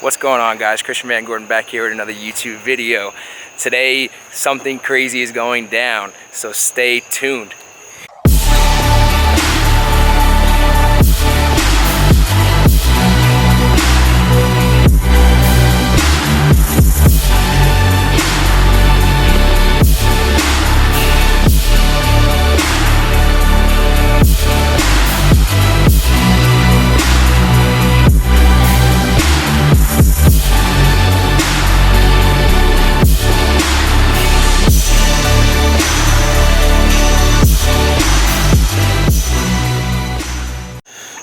What's going on, guys? Christian Van Gordon back here with another YouTube video. Today, something crazy is going down, so stay tuned.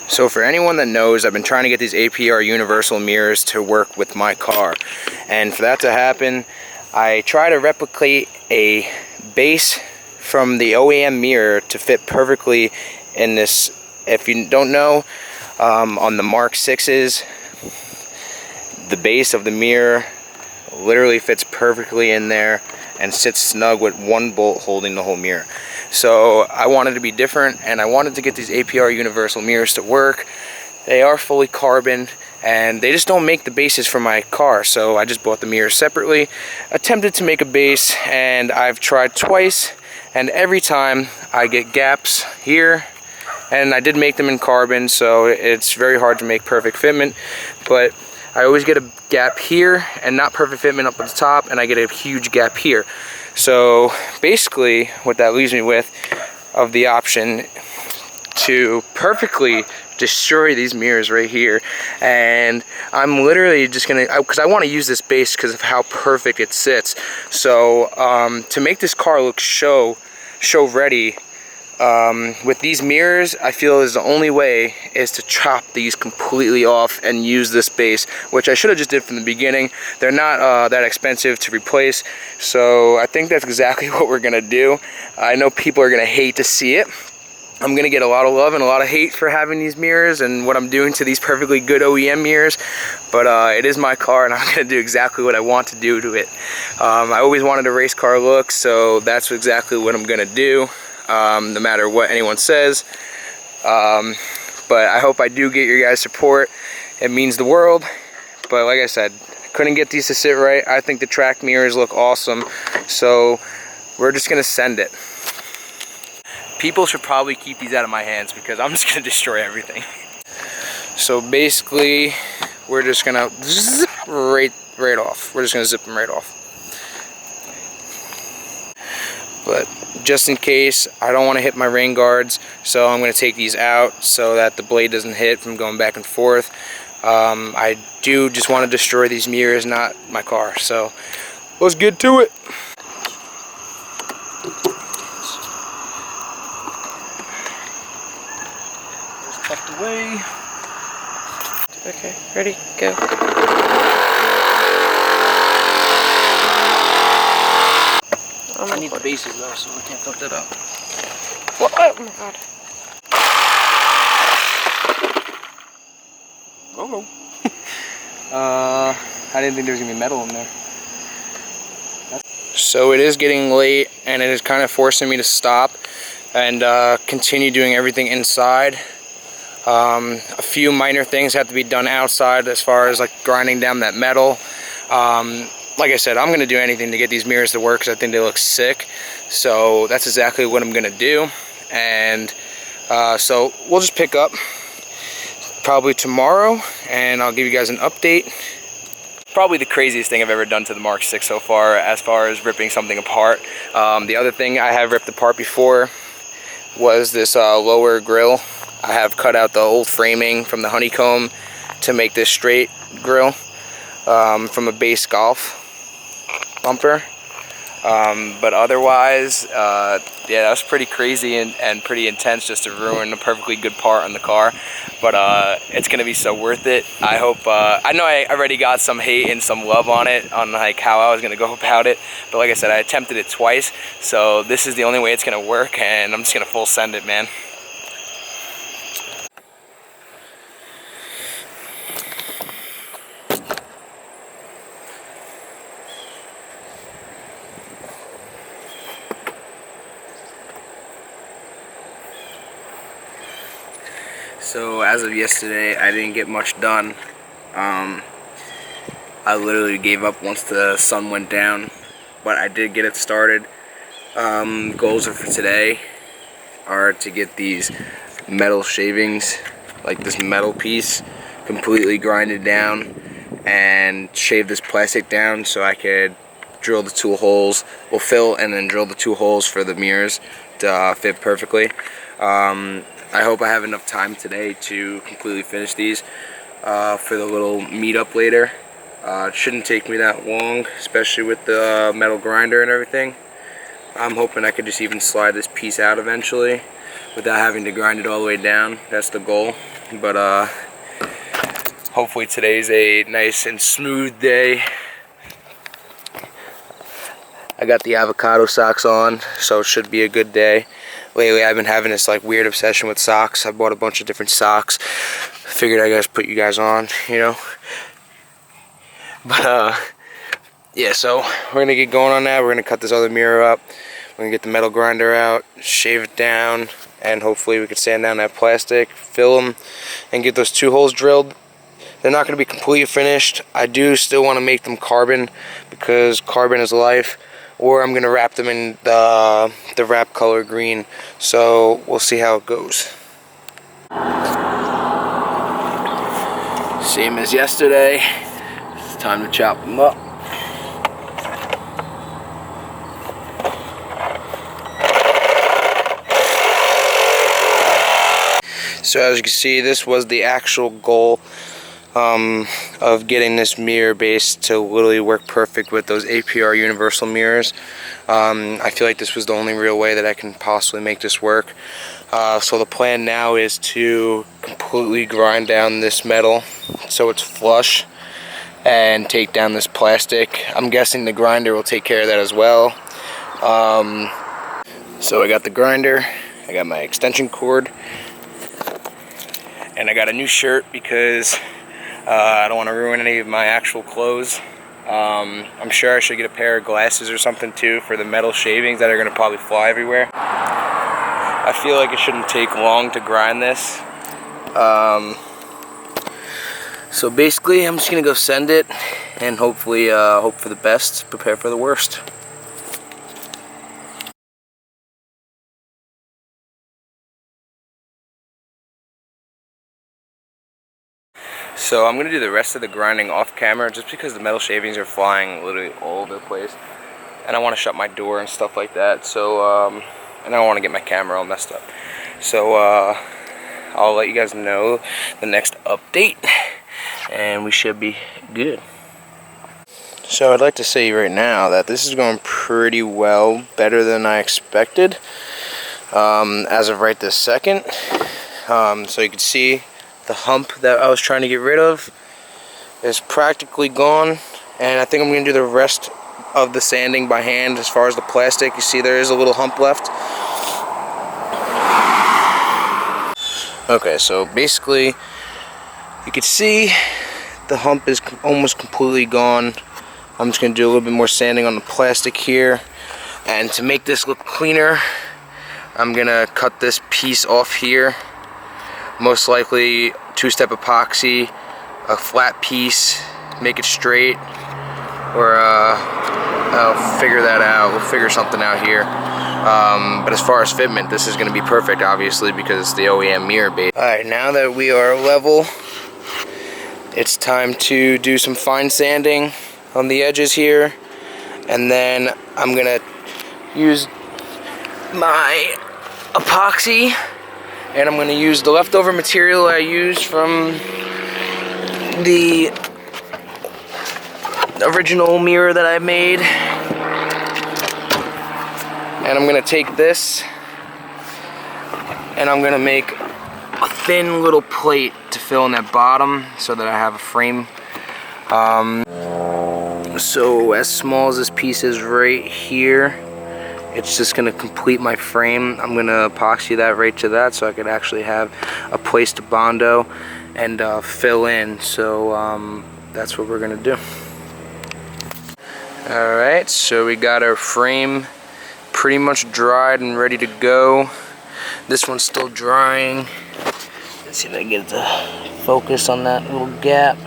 So for anyone that knows, I've been trying to get these APR universal mirrors to work with my car. And for that to happen, I try to replicate a base from the OEM mirror to fit perfectly in this. If you don't know, on the Mark 6s, the base of the mirror literally fits perfectly in there and sits snug with one bolt holding the whole mirror. So I wanted to be different, and I wanted to get these APR universal mirrors to work. They are fully carbon, and they just don't make the bases for my car, so I just bought the mirrors separately, attempted to make a base, and I've tried twice, and every time I get gaps here, and I did make them in carbon, so it's very hard to make perfect fitment, but I always get a gap here and not perfect fitment up at the top, and I get a huge gap here. So basically what that leaves me with of the option to perfectly destroy these mirrors right here, and I'm literally just gonna, because I want to use this base because of how perfect it sits. So to make this car look show ready, with these mirrors, I feel is the only way is to chop these completely off and use this base, which I should have just did from the beginning. They're not that expensive to replace, so I think that's exactly what we're gonna do. I know people are gonna hate to see it. I'm gonna get a lot of love and a lot of hate for having these mirrors and what I'm doing to these perfectly good OEM mirrors, but it is my car, and I'm gonna do exactly what I want to do to it. I always wanted a race car look, so that's exactly what I'm gonna do. No matter what anyone says, but I hope I do get your guys' support. It means the world. But like I said, I couldn't get these to sit right. I think the track mirrors look awesome, so we're just gonna send it. People should probably keep these out of my hands because I'm just gonna destroy everything. So basically, we're just gonna zip right off. We're just gonna zip them right off. But just in case, I don't want to hit my rain guards, so I'm going to take these out so that the blade doesn't hit from going back and forth. I do just want to destroy these mirrors, not my car, so let's get to it. Just tucked away. Okay, ready, go. I need the bases though, so we can't fuck that up. What? Oh my god. Oh. I didn't think there was gonna be metal in there. So it is getting late, and it is kind of forcing me to stop and continue doing everything inside. A few minor things have to be done outside as far as like grinding down that metal. Like I said, I'm going to do anything to get these mirrors to work because I think they look sick. So that's exactly what I'm going to do. And so we'll just pick up probably tomorrow, and I'll give you guys an update. Probably the craziest thing I've ever done to the Mark 6 so far as ripping something apart. The other thing I have ripped apart before was this lower grill. I have cut out the old framing from the honeycomb to make this straight grill from a base Golf bumper, but otherwise yeah, that was pretty crazy and pretty intense just to ruin a perfectly good part on the car, but it's gonna be so worth it. I hope I know I already got some hate and some love on it, on like how I was gonna go about it, but like I said, I attempted it twice, so this is the only way it's gonna work, and I'm just gonna full send it, man. So as of yesterday, I didn't get much done. I literally gave up once the sun went down, but I did get it started. Goals for today are to get these metal shavings, like this metal piece, completely grinded down and shave this plastic down so I could drill the 2 holes. We'll fill and then drill the 2 holes for the mirrors to fit perfectly. I hope I have enough time today to completely finish these for the little meetup later. It shouldn't take me that long, especially with the metal grinder and everything. I'm hoping I could just even slide this piece out eventually without having to grind it all the way down. That's the goal. But hopefully today's a nice and smooth day. I got the avocado socks on, so it should be a good day. Lately I've been having this like weird obsession with socks. I bought a bunch of different socks. Figured I guys put you guys on, you know. But yeah, so we're gonna get going on that. We're gonna cut this other mirror up. We're gonna get the metal grinder out, shave it down, and hopefully we can sand down that plastic, fill them, and get those 2 holes drilled. They're not gonna be completely finished. I do still want to make them carbon because carbon is life. Or I'm gonna wrap them in the wrap color green. So we'll see how it goes. Same as yesterday. It's time to chop them up. So as you can see, this was the actual goal of getting this mirror base to literally work perfect with those APR universal mirrors. I feel like this was the only real way that I can possibly make this work. So the plan now is to completely grind down this metal so it's flush and take down this plastic. I'm guessing the grinder will take care of that as well. So I got the grinder, I got my extension cord, and I got a new shirt because I don't want to ruin any of my actual clothes. I'm sure I should get a pair of glasses or something too for the metal shavings that are going to probably fly everywhere. I feel like it shouldn't take long to grind this. So basically I'm just going to go send it and hopefully hope for the best, prepare for the worst. So I'm going to do the rest of the grinding off camera just because the metal shavings are flying literally all over the place. And I want to shut my door and stuff like that. So, and I don't want to get my camera all messed up. So, I'll let you guys know the next update. And we should be good. So I'd like to say right now that this is going pretty well, better than I expected. As of right this second. So you can see the hump that I was trying to get rid of is practically gone, and I think I'm going to do the rest of the sanding by hand. As far as the plastic, you see there is a little hump left. Okay, so basically you can see the hump is almost completely gone. I'm just going to do a little bit more sanding on the plastic here, and to make this look cleaner I'm going to cut this piece off here. Most likely 2-step epoxy, a flat piece, make it straight, or I'll figure that out. We'll figure something out here. But as far as fitment, this is going to be perfect, obviously, because it's the OEM mirror base. Alright, now that we are level, it's time to do some fine sanding on the edges here, and then I'm going to use my epoxy. And I'm going to use the leftover material I used from the original mirror that I made. And I'm going to take this and I'm going to make a thin little plate to fill in that bottom so that I have a frame. So as small as this piece is right here, it's just going to complete my frame. I'm going to epoxy that right to that so I could actually have a place to bondo and fill in. So that's what we're going to do. Alright, so we got our frame pretty much dried and ready to go. This one's still drying. Let's see if I can get the focus on that little gap.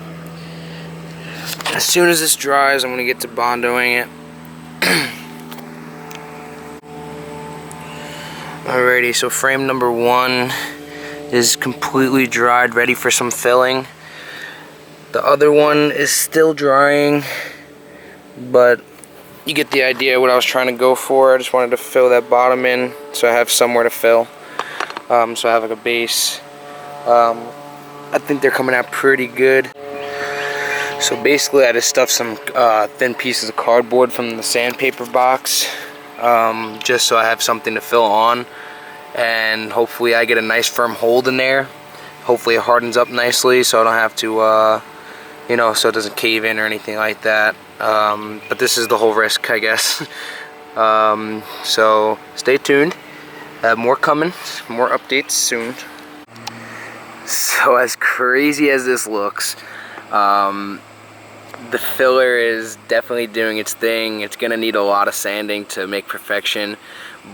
As soon as this dries, I'm going to get to bondoing it. Alrighty, so frame number 1 is completely dried, ready for some filling. The other one is still drying, but you get the idea what I was trying to go for. I just wanted to fill that bottom in so I have somewhere to fill. So I have like a base. I think they're coming out pretty good. So basically I just stuffed some thin pieces of cardboard from the sandpaper box, just so I have something to fill on, and hopefully I get a nice firm hold in there. Hopefully it hardens up nicely so I don't have to you know, so it doesn't cave in or anything like that. But this is the whole risk, I guess. So stay tuned. More coming, more updates soon. So as crazy as this looks, the filler is definitely doing its thing. It's gonna need a lot of sanding to make perfection,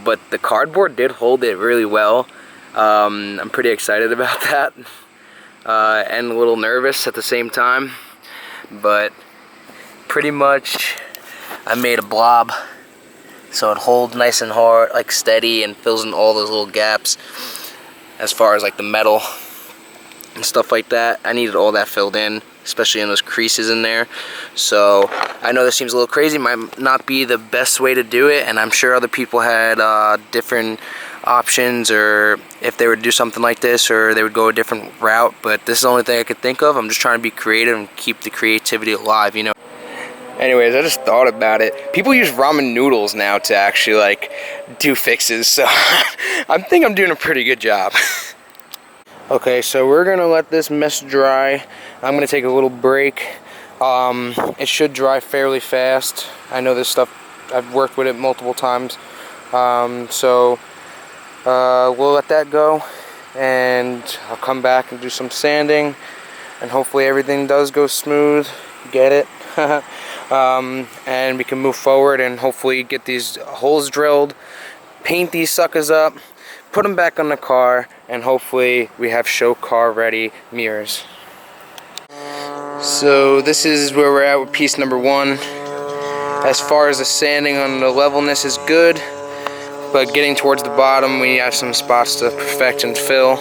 but the cardboard did hold it really well. I'm pretty excited about that. And a little nervous at the same time, but pretty much I made a blob so it holds nice and hard, like steady, and fills in all those little gaps as far as like the metal and stuff like that. I needed all that filled in, especially in those creases in there. So I know this seems a little crazy, might not be the best way to do it, and I'm sure other people had different options, or if they would do something like this, or they would go a different route, but this is the only thing I could think of. I'm just trying to be creative and keep the creativity alive, you know. Anyways, I just thought about it. People use ramen noodles now to actually like do fixes, so I think I'm doing a pretty good job. Okay, so we're gonna let this mess dry. I'm gonna take a little break. It should dry fairly fast. I know this stuff, I've worked with it multiple times. So we'll let that go, and I'll come back and do some sanding, and hopefully everything does go smooth. Get it? And we can move forward and hopefully get these holes drilled, paint these suckers up, put them back on the car, and hopefully we have show car ready mirrors. So this is where we're at with piece number 1. As far as the sanding on the levelness is good, but getting towards the bottom we have some spots to perfect and fill.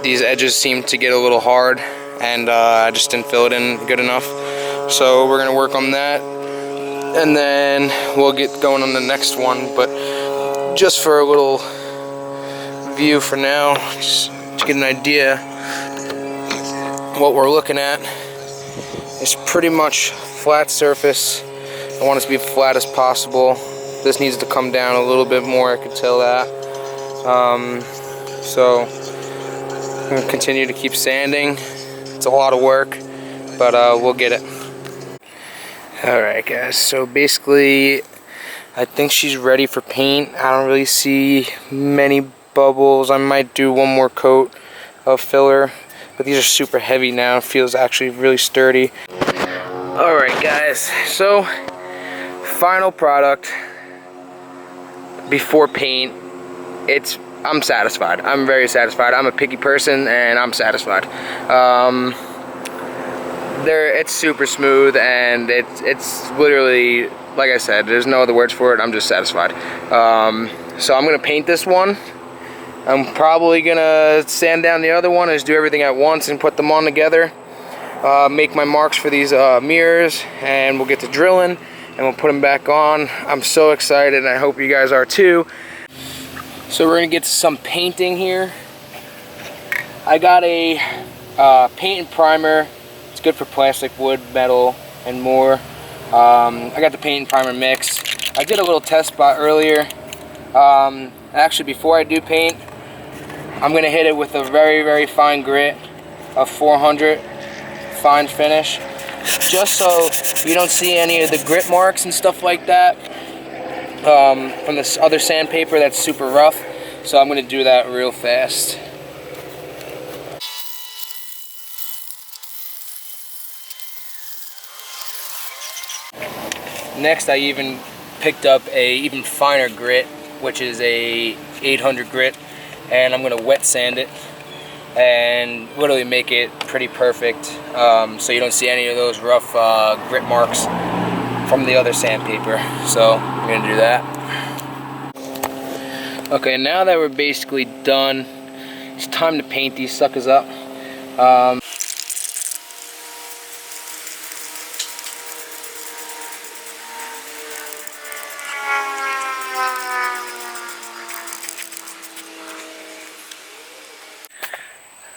These edges seem to get a little hard, and I just didn't fill it in good enough. So we're gonna work on that, and then we'll get going on the next one. But just for a little view for now, just to get an idea, what we're looking at is pretty much flat surface. I want it to be flat as possible. This needs to come down a little bit more, I could tell that. So I'm gonna continue to keep sanding. It's a lot of work, but we'll get it. Alright guys, so basically I think she's ready for paint. I don't really see many bubbles. I might do one more coat of filler, but these are super heavy now. It feels actually really sturdy. Alright guys, so final product before paint. I'm satisfied. I'm very satisfied. I'm a picky person and I'm satisfied. It's super smooth, and it's literally, like I said, there's no other words for it. I'm just satisfied. So I'm gonna paint this one. I'm probably gonna sand down the other one and just do everything at once and put them on together. Make my marks for these mirrors, and we'll get to drilling and we'll put them back on. I'm so excited, and I hope you guys are too. So we're gonna get to some painting here. I got a paint and primer. It's good for plastic, wood, metal, and more. I got the paint and primer mix. I did a little test spot earlier. Actually, before I do paint, I'm gonna hit it with a very, very fine grit of 400 fine finish, just so you don't see any of the grit marks and stuff like that from this other sandpaper that's super rough. So I'm gonna do that real fast. Next, I even picked up a even finer grit, which is a 800 grit, and I'm gonna wet sand it and literally make it pretty perfect. so you don't see any of those rough grit marks from the other sandpaper. So I'm gonna do that. Okay, now that we're basically done, it's time to paint these suckers up.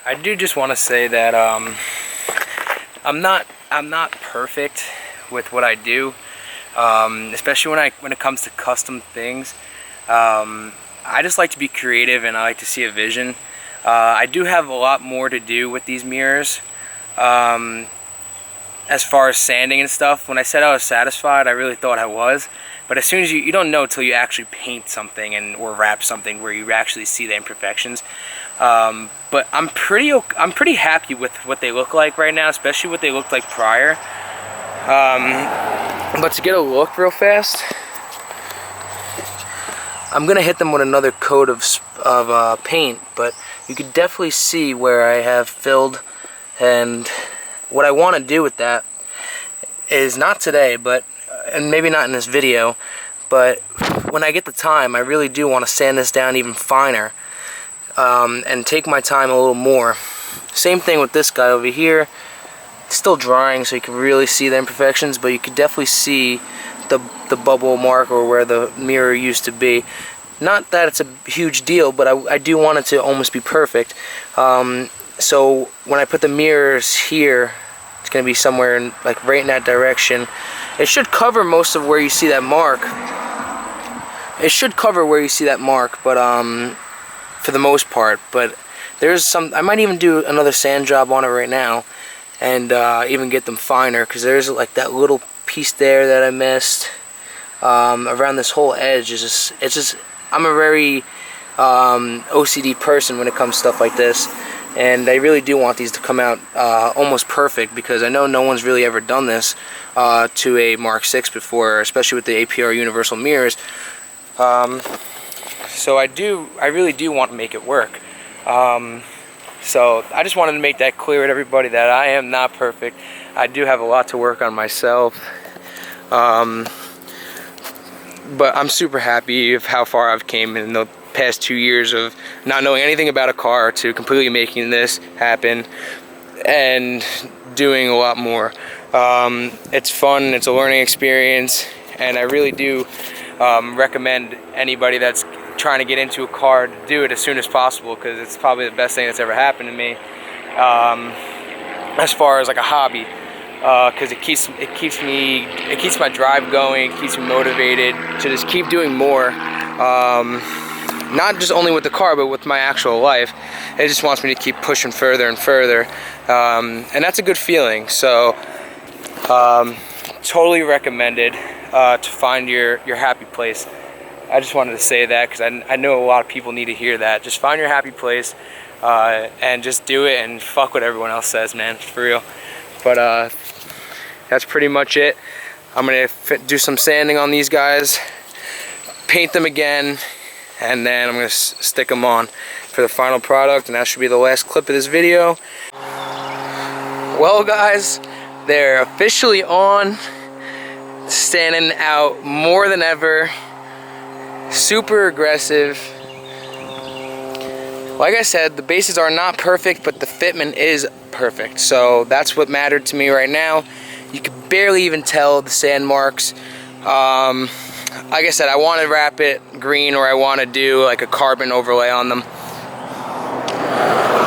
I do just want to say that I'm not perfect with what I do, especially when it comes to custom things. I just like to be creative, and I like to see a vision. I do have a lot more to do with these mirrors, as far as sanding and stuff. When I said I was satisfied, I really thought I was. But as soon as you don't know till you actually paint something or wrap something where you actually see the imperfections. But I'm pretty happy with what they look like right now, especially what they looked like prior. But to get a look real fast, I'm gonna hit them with another coat of paint, but you could definitely see where I have filled. And what I want to do with that is not today, but and maybe not in this video, but when I get the time, I really do want to sand this down even finer, and take my time a little more. Same thing with this guy over here. It's still drying, so you can really see the imperfections, but you could definitely see the bubble mark or where the mirror used to be. Not that it's a huge deal, but I do want it to almost be perfect. So when I put the mirrors here, it's going to be somewhere in, like right in that direction. It should cover most of where you see that mark. It should cover where you see that mark, but for the most part. But there's some, I might even do another sand job on it right now, and even get them finer, because there's like that little piece there that I missed. Around this whole edge is just, it's just, I'm a very OCD person when it comes to stuff like this, and I really do want these to come out almost perfect, because I know no one's really ever done this to a Mark 6 before, especially with the APR universal mirrors. So I really do want to make it work. So I just wanted to make that clear to everybody that I am not perfect. I do have a lot to work on myself. But I'm super happy of how far I've came in the past 2 years of not knowing anything about a car to completely making this happen and doing a lot more. It's fun, it's a learning experience, and I really do recommend anybody that's trying to get into a car to do it as soon as possible, because it's probably the best thing that's ever happened to me as far as like a hobby. Because it keeps my drive going, it keeps me motivated to just keep doing more, not just only with the car but with my actual life. It just wants me to keep pushing further and further, and that's a good feeling. So totally recommended to find your happy place. I just wanted to say that because I know a lot of people need to hear that. Just find your happy place and just do it, and fuck what everyone else says, man, for real. But that's pretty much it. I'm gonna do some sanding on these guys, paint them again, and then I'm gonna stick them on for the final product, and that should be the last clip of this video. Well guys, they're officially on, standing out more than ever, super aggressive. Like I said, the bases are not perfect, but the fitment is perfect. So that's what mattered to me right now. You can barely even tell the sand marks. Like I said, I want to wrap it green, or I want to do like a carbon overlay on them,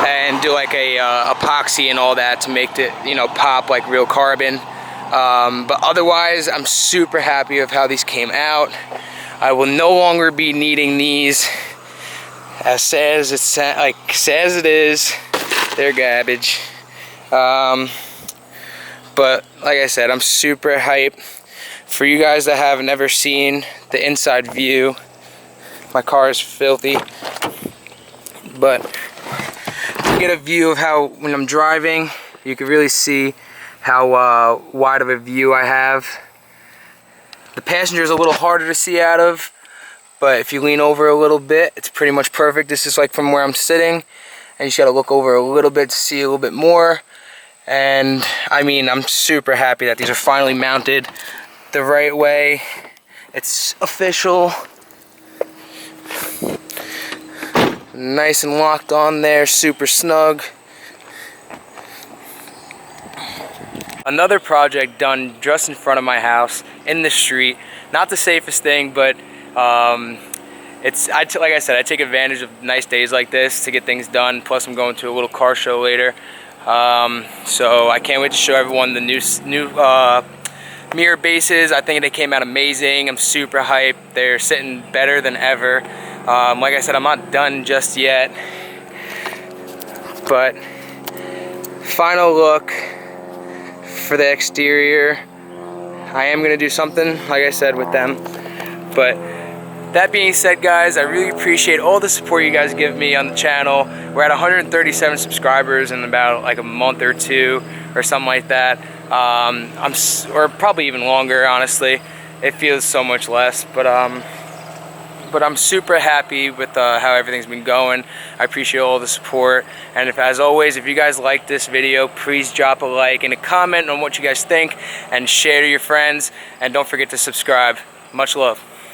and do like a epoxy and all that to make it, you know, pop like real carbon. But otherwise, I'm super happy with how these came out. I will no longer be needing these. As sad as it is, they're garbage. But like I said, I'm super hyped. For you guys that have never seen the inside view, my car is filthy, but to get a view of how, when I'm driving, you can really see how wide of a view I have. The passenger is a little harder to see out of, but if you lean over a little bit, it's pretty much perfect. This is like from where I'm sitting, and you just gotta look over a little bit to see a little bit more. And I mean, I'm super happy that these are finally mounted the right way. It's official. Nice and locked on there, super snug. Another project done just in front of my house, in the street. Not the safest thing, but like I said, I take advantage of nice days like this to get things done. Plus, I'm going to a little car show later. So I can't wait to show everyone the new mirror bases. I think they came out amazing. I'm super hyped. They're sitting better than ever. Like I said, I'm not done just yet. But final look for the exterior. I am gonna do something, like I said, with them. But that being said, guys, I really appreciate all the support you guys give me on the channel. We're at 137 subscribers in about like a month or two or something like that. Or probably even longer, honestly. It feels so much less, but I'm super happy with how everything's been going. I appreciate all the support. And as always, if you guys like this video, please drop a like and a comment on what you guys think and share to your friends. And don't forget to subscribe. Much love.